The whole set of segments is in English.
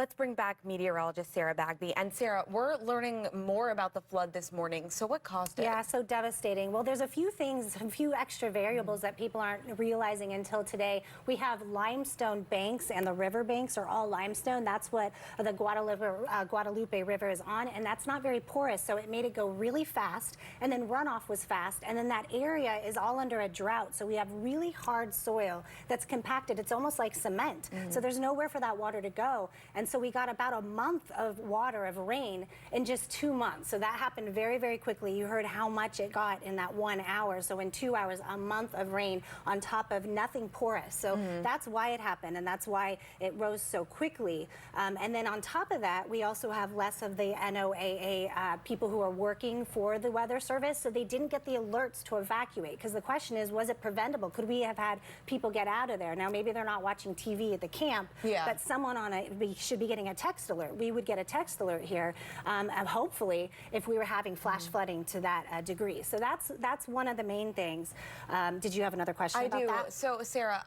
Let's bring back meteorologist Sarah Bagby. And Sarah, we're learning more about the flood this morning. So what caused it? Yeah, so devastating. Well, there's a few things, a few extra variables that people aren't realizing until today. We have limestone banks, and the river banks are all limestone. That's what the Guadalupe River is on, and that's not very porous, so it made it go really fast, and then runoff was fast, and then that area is all under a drought, so we have really hard soil that's compacted. It's almost like cement, so there's nowhere for that water to go. And so we got about a month of water, of rain, in just 2 months. So that happened very, very quickly. You heard how much it got in that 1 hour. So in 2 hours, a month of rain on top of nothing porous. So that's why it happened, and that's why it rose so quickly. And then on top of that, we also have less of the NOAA people who are working for the Weather Service, so they didn't get the alerts to evacuate. Because the question is, was it preventable? Could we have had people get out of there? Now, maybe they're not watching TV at the camp, but someone on we should be getting a text alert. We would get a text alert here, hopefully, if we were having flash flooding to that degree. So that's one of the main things. Did you have another question about that? So, Sarah,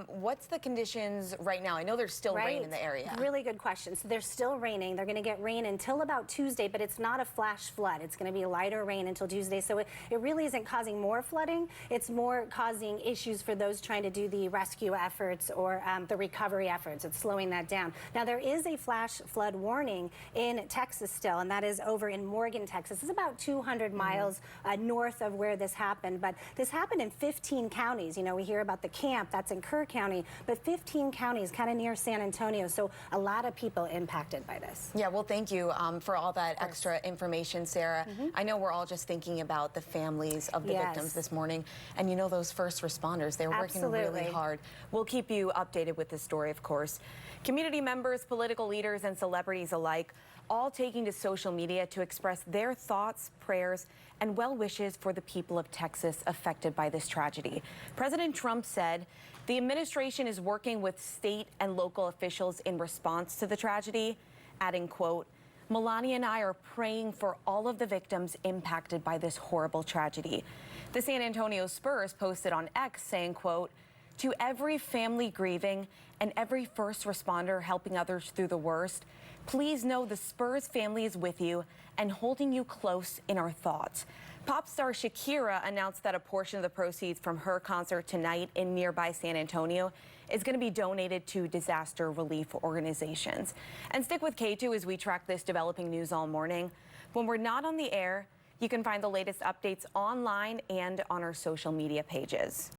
what's the conditions right now? I know there's still rain in the area. Really good question. So there's still raining. They're going to get rain until about Tuesday, but it's not a flash flood. It's going to be lighter rain until Tuesday. So it really isn't causing more flooding. It's more causing issues for those trying to do the rescue efforts or the recovery efforts. It's slowing that down. Now, there is a flash flood warning in Texas still, and that is over in Morgan, Texas. It's about 200 miles north of where this happened, but this happened in 15 counties. You know, we hear about the camp, that's in Kerr County, but 15 counties, kind of near San Antonio, so a lot of people impacted by this. Yeah, well, thank you for all that extra information, Sarah. I know we're all just thinking about the families of the victims this morning, and you know those first responders, they're working really hard. We'll keep you updated with this story, of course. Community members, political leaders, and celebrities alike all taking to social media to express their thoughts, prayers, and well wishes for the people of Texas affected by this tragedy. President Trump said the administration is working with state and local officials in response to the tragedy, adding, quote, "Melania and I are praying for all of the victims impacted by this horrible tragedy." The San Antonio Spurs posted on X saying, quote, "To every family grieving and every first responder helping others through the worst, please know the Spurs family is with you and holding you close in our thoughts." Pop star Shakira announced that a portion of the proceeds from her concert tonight in nearby San Antonio is going to be donated to disaster relief organizations. And stick with Katu as we track this developing news all morning. When we're not on the air, you can find the latest updates online and on our social media pages.